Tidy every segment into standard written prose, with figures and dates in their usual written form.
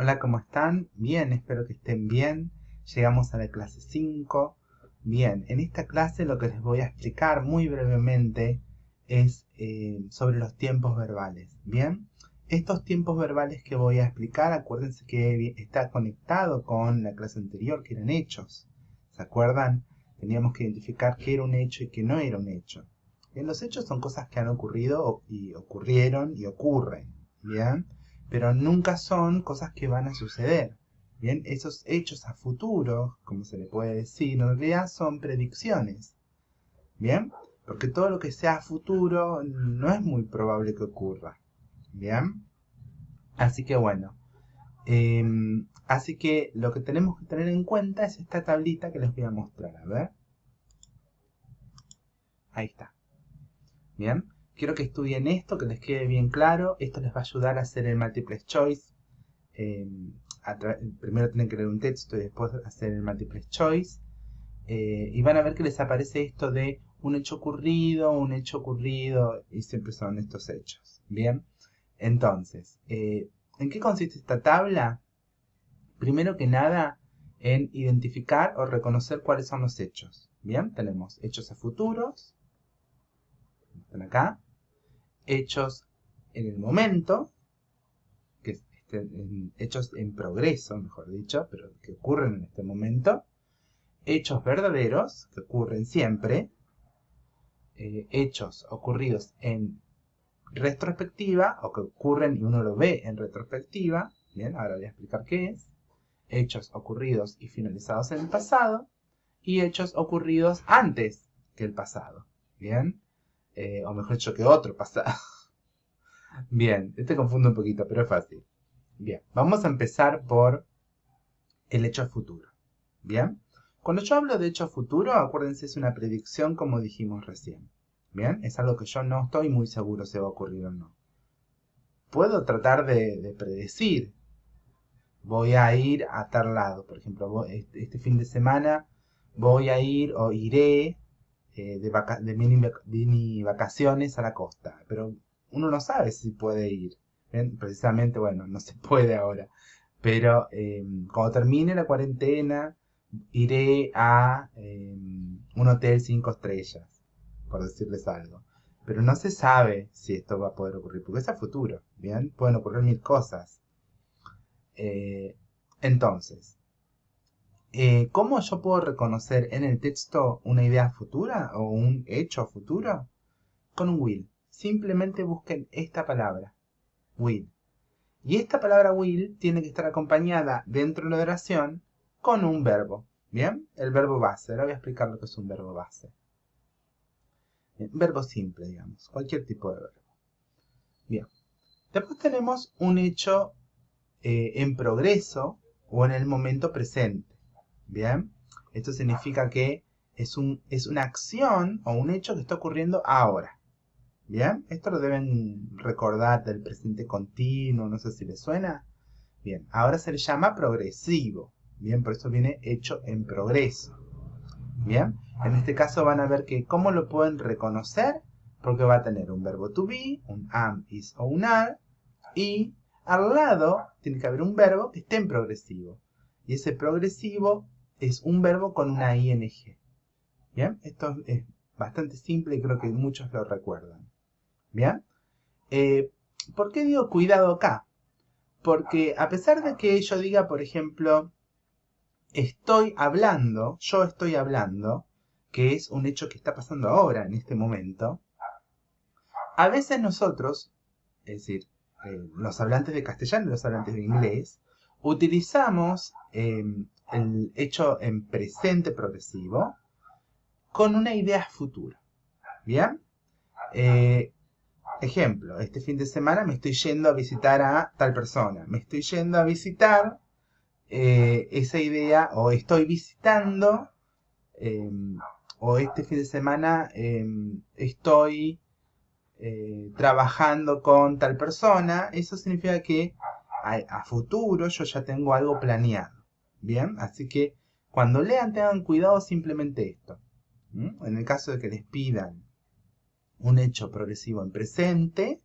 Hola, ¿cómo están? Bien, espero que estén bien. Llegamos a la clase 5. Bien, en esta clase lo que les voy a explicar muy brevemente es sobre los tiempos verbales. Bien, estos tiempos verbales que voy a explicar, acuérdense que está conectado con la clase anterior, que eran hechos. ¿Se acuerdan? Teníamos que identificar qué era un hecho y qué no era un hecho. Bien, los hechos son cosas que han ocurrido y ocurrieron y ocurren. Bien, pero nunca son cosas que van a suceder. Bien, esos hechos a futuro, como se le puede decir, en realidad son predicciones. Bien, porque todo lo que sea a futuro no es muy probable que ocurra. Bien, así que bueno, así que lo que tenemos que tener en cuenta es esta tablita que les voy a mostrar. A ver, ahí está. Bien, quiero que estudien esto, que les quede bien claro. Esto les va a ayudar a hacer el multiple choice. Primero tienen que leer un texto y después hacer el multiple choice. Y van a ver que les aparece esto de un hecho ocurrido, y siempre son estos hechos. Bien, entonces, ¿en qué consiste esta tabla? Primero que nada, en identificar o reconocer cuáles son los hechos. Bien, tenemos hechos a futuros, están acá, hechos en el momento, que hechos en progreso, mejor dicho, pero que ocurren en este momento, hechos verdaderos, que ocurren siempre, hechos ocurridos en retrospectiva, o que ocurren y uno lo ve en retrospectiva, bien, ahora voy a explicar qué es, hechos ocurridos y finalizados en el pasado, y hechos ocurridos antes que el pasado, bien, o mejor dicho, que otro pasado. Bien, este confunde un poquito, pero es fácil. Bien, vamos a empezar por el hecho futuro. Bien, cuando yo hablo de hecho futuro, acuérdense, es una predicción como dijimos recién. Bien, es algo que yo no estoy muy seguro si va a ocurrir o no. Puedo tratar de predecir. Voy a ir a tal lado, por ejemplo, este fin de semana voy a ir o iré de mini vacaciones a la costa, pero uno no sabe si puede ir. ¿Bien? Precisamente, bueno, no se puede ahora. Pero cuando termine la cuarentena, iré a un hotel 5 estrellas, por decirles algo. Pero no se sabe si esto va a poder ocurrir, porque es a futuro, ¿bien? Pueden ocurrir mil cosas. Eh, entonces, ¿cómo yo puedo reconocer en el texto una idea futura o un hecho futuro? Con un will. Simplemente busquen esta palabra, will. Y esta palabra will tiene que estar acompañada dentro de la oración con un verbo. ¿Bien? El verbo base. Ahora voy a explicar lo que es un verbo base. Bien, verbo simple, digamos. Cualquier tipo de verbo. Bien. Después tenemos un hecho en progreso o en el momento presente. Bien. Esto significa que es una acción o un hecho que está ocurriendo ahora. Bien. Esto lo deben recordar del presente continuo. No sé si les suena. Bien, ahora se le llama progresivo. Bien, por eso viene hecho en progreso. Bien, en este caso van a ver que cómo lo pueden reconocer, porque va a tener un verbo to be, un am, is o un are, y al lado tiene que haber un verbo que esté en progresivo. Y ese progresivo es un verbo con una ing. Bien, esto es bastante simple y creo que muchos lo recuerdan. Bien, ¿por qué digo cuidado acá? Porque a pesar de que yo diga, por ejemplo, yo estoy hablando, que es un hecho que está pasando ahora, en este momento, a veces nosotros, es decir, los hablantes de castellano y los hablantes de inglés, utilizamos el hecho en presente progresivo con una idea futura. ¿Bien? Ejemplo, este fin de semana me estoy yendo a visitar a tal persona. Me estoy yendo a visitar esa idea, o estoy visitando, eh, o este fin de semana estoy trabajando con tal persona. Eso significa que a futuro yo ya tengo algo planeado. Bien, así que cuando lean tengan cuidado simplemente esto. En el caso de que les pidan un hecho progresivo en presente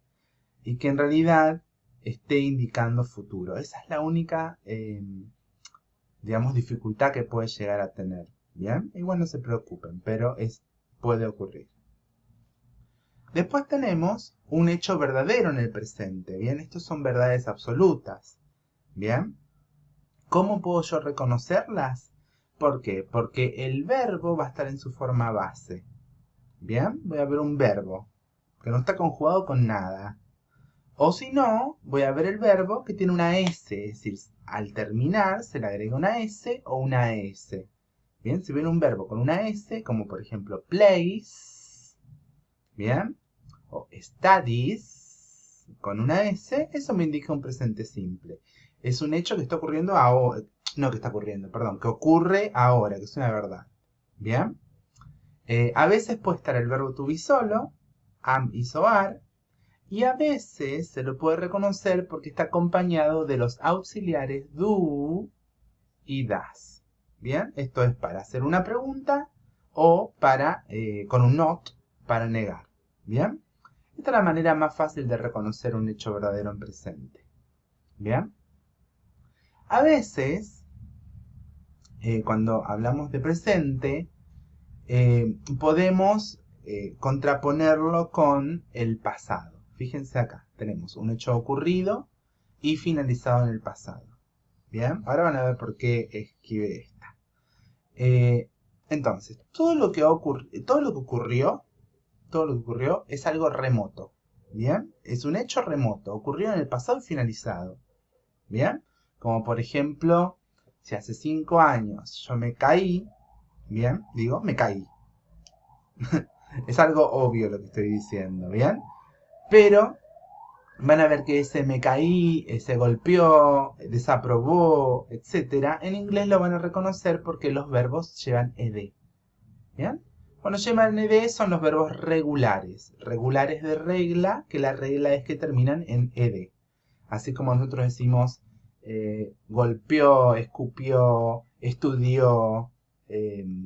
y que en realidad esté indicando futuro. Esa es la única, digamos, dificultad que puede llegar a tener. ¿Bien? Igual no se preocupen, pero puede ocurrir. Después tenemos un hecho verdadero en el presente. ¿Bien? Estos son verdades absolutas. ¿Bien? ¿Cómo puedo yo reconocerlas? ¿Por qué? Porque el verbo va a estar en su forma base. ¿Bien? Voy a ver un verbo que no está conjugado con nada. O si no, voy a ver el verbo que tiene una S, es decir, al terminar se le agrega una S o una S. Bien, si ven un verbo con una S, como por ejemplo plays, bien, o studies, con una S, eso me indica un presente simple. Es un hecho que está ocurriendo ahora, no que está ocurriendo, perdón, que ocurre ahora, que es una verdad. Bien, a veces puede estar el verbo to be solo, am, is o are, y a veces se lo puede reconocer porque está acompañado de los auxiliares do y das. Bien, esto es para hacer una pregunta o para, con un not, para negar. Bien, esta es la manera más fácil de reconocer un hecho verdadero en presente. Bien, a veces, cuando hablamos de presente, podemos contraponerlo con el pasado. Fíjense acá, tenemos un hecho ocurrido y finalizado en el pasado. Bien, ahora van a ver por qué escribe esta. Entonces, todo lo que ocurrió es algo remoto. Bien, es un hecho remoto, ocurrió en el pasado y finalizado. Bien, como por ejemplo, si hace 5 años yo me caí, bien, digo, me caí. Es algo obvio lo que estoy diciendo, ¿bien? Pero van a ver que ese me caí, se golpeó, desaprobó, etc. En inglés lo van a reconocer porque los verbos llevan ed. ¿Bien? Cuando llevan ed son los verbos regulares. Regulares de regla, que la regla es que terminan en ed. Así como nosotros decimos golpeó, escupió, estudió,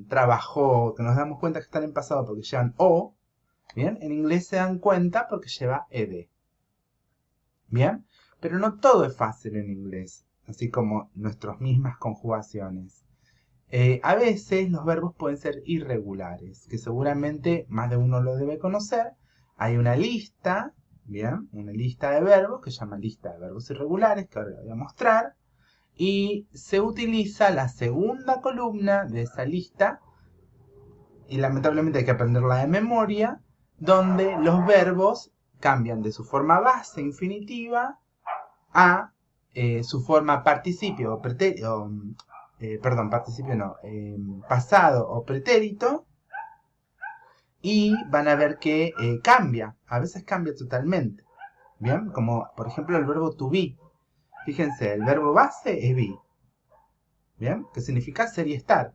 trabajó, que nos damos cuenta que están en pasado porque llevan o. Bien, en inglés se dan cuenta porque lleva ed. Bien, pero no todo es fácil en inglés, así como nuestras mismas conjugaciones. A veces los verbos pueden ser irregulares, que seguramente más de uno lo debe conocer. Hay una lista, bien, una lista de verbos que se llama lista de verbos irregulares, que ahora la voy a mostrar. Y se utiliza la segunda columna de esa lista, y lamentablemente hay que aprenderla de memoria, donde los verbos cambian de su forma base infinitiva a su forma participio o pretérito, participio no, pasado o pretérito, y van a ver que cambia, a veces cambia totalmente. Bien, como por ejemplo el verbo to be. Fíjense, el verbo base es be. Bien, que significa ser y estar.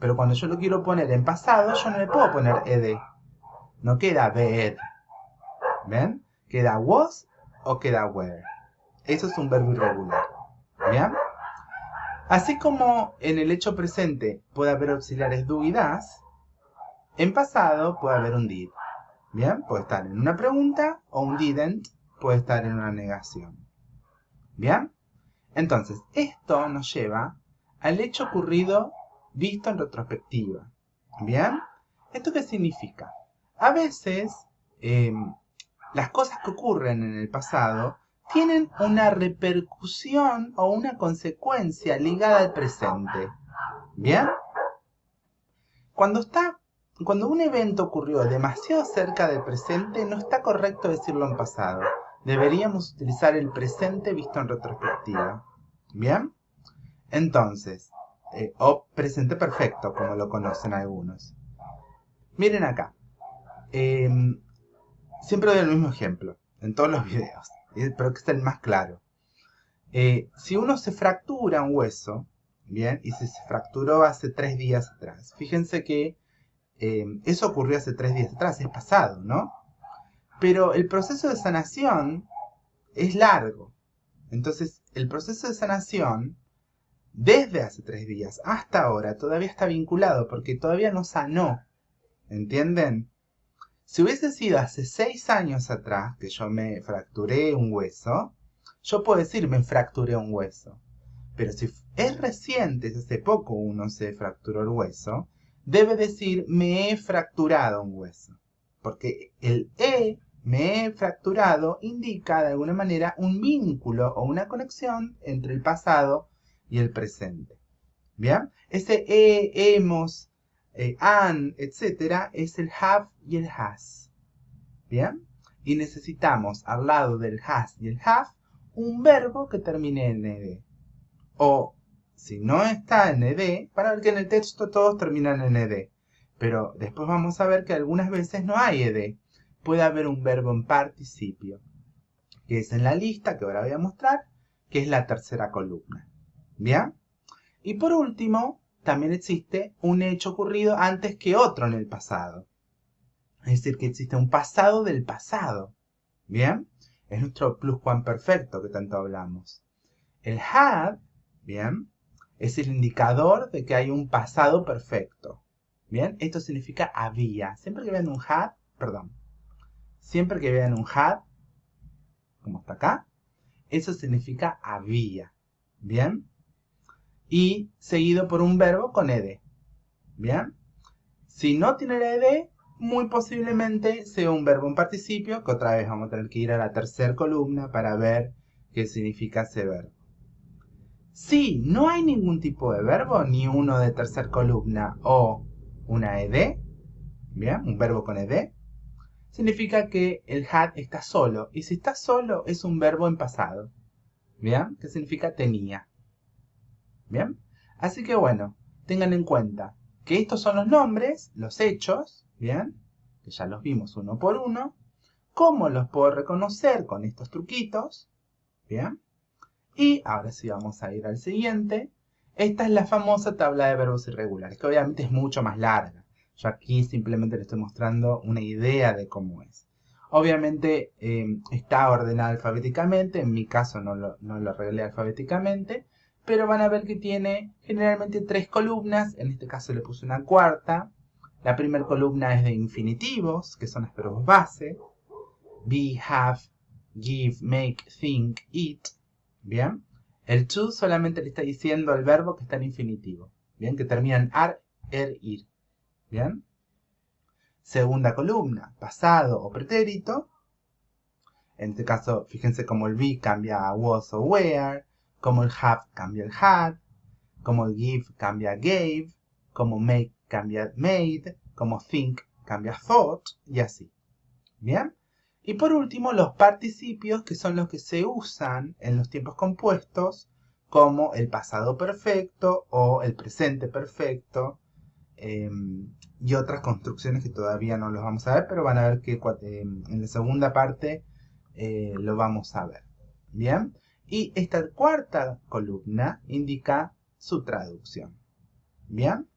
Pero cuando yo lo quiero poner en pasado, yo no le puedo poner ed. No queda bed. ¿Ven? Queda was o queda were. Eso es un verbo irregular. ¿Bien? Así como en el hecho presente puede haber auxiliares do y das, en pasado puede haber un did. ¿Bien? Puede estar en una pregunta o un didn't puede estar en una negación. ¿Bien? Entonces, esto nos lleva al hecho ocurrido visto en retrospectiva. ¿Bien? ¿Esto qué significa? A veces, las cosas que ocurren en el pasado tienen una repercusión o una consecuencia ligada al presente. ¿Bien? Cuando un evento ocurrió demasiado cerca del presente, no está correcto decirlo en pasado. Deberíamos utilizar el presente visto en retrospectiva. ¿Bien? Entonces, o presente perfecto, como lo conocen algunos. Miren acá. Siempre doy el mismo ejemplo en todos los videos, pero que es el más claro. Si uno se fractura un hueso, bien, y si se fracturó hace 3 días atrás, fíjense que eso ocurrió hace 3 días atrás, es pasado, ¿no? Pero el proceso de sanación es largo. Entonces, el proceso de sanación, desde hace 3 días hasta ahora, todavía está vinculado, porque todavía no sanó. ¿Entienden? Si hubiese sido hace 6 años atrás que yo me fracturé un hueso, yo puedo decir me fracturé un hueso. Pero si es reciente, si hace poco uno se fracturó el hueso, debe decir me he fracturado un hueso. Porque el me he fracturado indica de alguna manera un vínculo o una conexión entre el pasado y el presente. ¿Bien? Ese hemos, han, etc. es el have y el has. ¿Bien? Y necesitamos al lado del has y el have un verbo que termine en ed. O, si no está en ed, para ver que en el texto todos terminan en ed. Pero después vamos a ver que algunas veces no hay ed. Puede haber un verbo en participio, que es en la lista que ahora voy a mostrar, que es la tercera columna. ¿Bien? Y por último, también existe un hecho ocurrido antes que otro en el pasado. Es decir, que existe un pasado del pasado. ¿Bien? Es nuestro pluscuamperfecto que tanto hablamos. El had, ¿bien? Es el indicador de que hay un pasado perfecto. ¿Bien? Esto significa había. Siempre que vean un had, siempre que vean un had, como está acá, eso significa había. ¿Bien? Y seguido por un verbo con ed. ¿Bien? Si no tiene la ed, muy posiblemente sea un verbo en participio, que otra vez vamos a tener que ir a la tercera columna para ver qué significa ese verbo. Si no hay ningún tipo de verbo, ni uno de tercera columna o una ed, ¿bien? Un verbo con ed, significa que el had está solo. Y si está solo, es un verbo en pasado. ¿Bien? Que significa tenía. ¿Bien? Así que bueno, tengan en cuenta que estos son los nombres, los hechos, ¿bien? Que ya los vimos uno por uno. ¿Cómo los puedo reconocer con estos truquitos? ¿Bien? Y ahora sí vamos a ir al siguiente. Esta es la famosa tabla de verbos irregulares, que obviamente es mucho más larga. Yo aquí simplemente les estoy mostrando una idea de cómo es. Obviamente está ordenada alfabéticamente, en mi caso no lo arreglé alfabéticamente, pero van a ver que tiene generalmente 3 columnas, en este caso le puse una cuarta. La primera columna es de infinitivos, que son los verbos base. Be, have, give, make, think, eat. ¿Bien? El to solamente le está diciendo al verbo que está en infinitivo. ¿Bien? Que termina en ar, ir. ¿Bien? Segunda columna, pasado o pretérito. En este caso, fíjense cómo el be cambia a was o were, como el have cambia el had, como el give cambia a gave, como make cambia made, como think cambia thought, y así. ¿Bien? Y por último, los participios, que son los que se usan en los tiempos compuestos, como el pasado perfecto o el presente perfecto, y otras construcciones que todavía no los vamos a ver, pero van a ver que en la segunda parte lo vamos a ver. ¿Bien? Y esta cuarta columna indica su traducción. ¿Bien?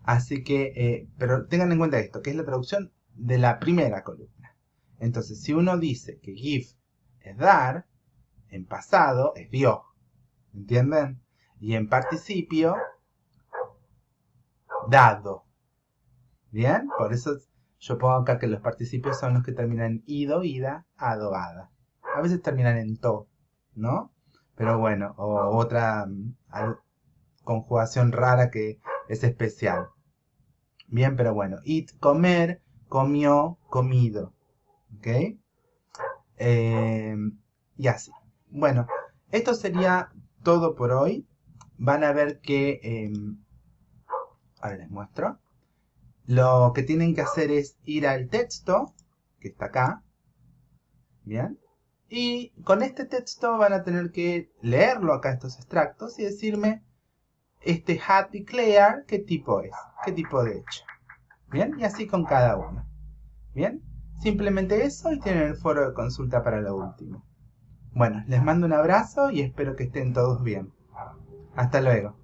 Así que, pero tengan en cuenta esto, que es la traducción de la primera columna. Entonces, si uno dice que give es dar, en pasado es dio. ¿Entienden? Y en participio, dado. ¿Bien? Por eso yo pongo acá que los participios son los que terminan en ido, ida, ado, ada. A veces terminan en to, ¿no? Pero bueno, o otra conjugación rara que es especial. Bien, pero bueno. Eat, comer, comió, comido. ¿Ok? Y así. Bueno, esto sería todo por hoy. Van a ver que... ahora les muestro. Lo que tienen que hacer es ir al texto, que está acá. Bien. Y con este texto van a tener que leerlo acá, estos extractos, y decirme, este had declare, ¿qué tipo es? ¿Qué tipo de hecho? Bien, y así con cada uno. Bien, simplemente eso y tienen el foro de consulta para lo último. Bueno, les mando un abrazo y espero que estén todos bien. Hasta luego.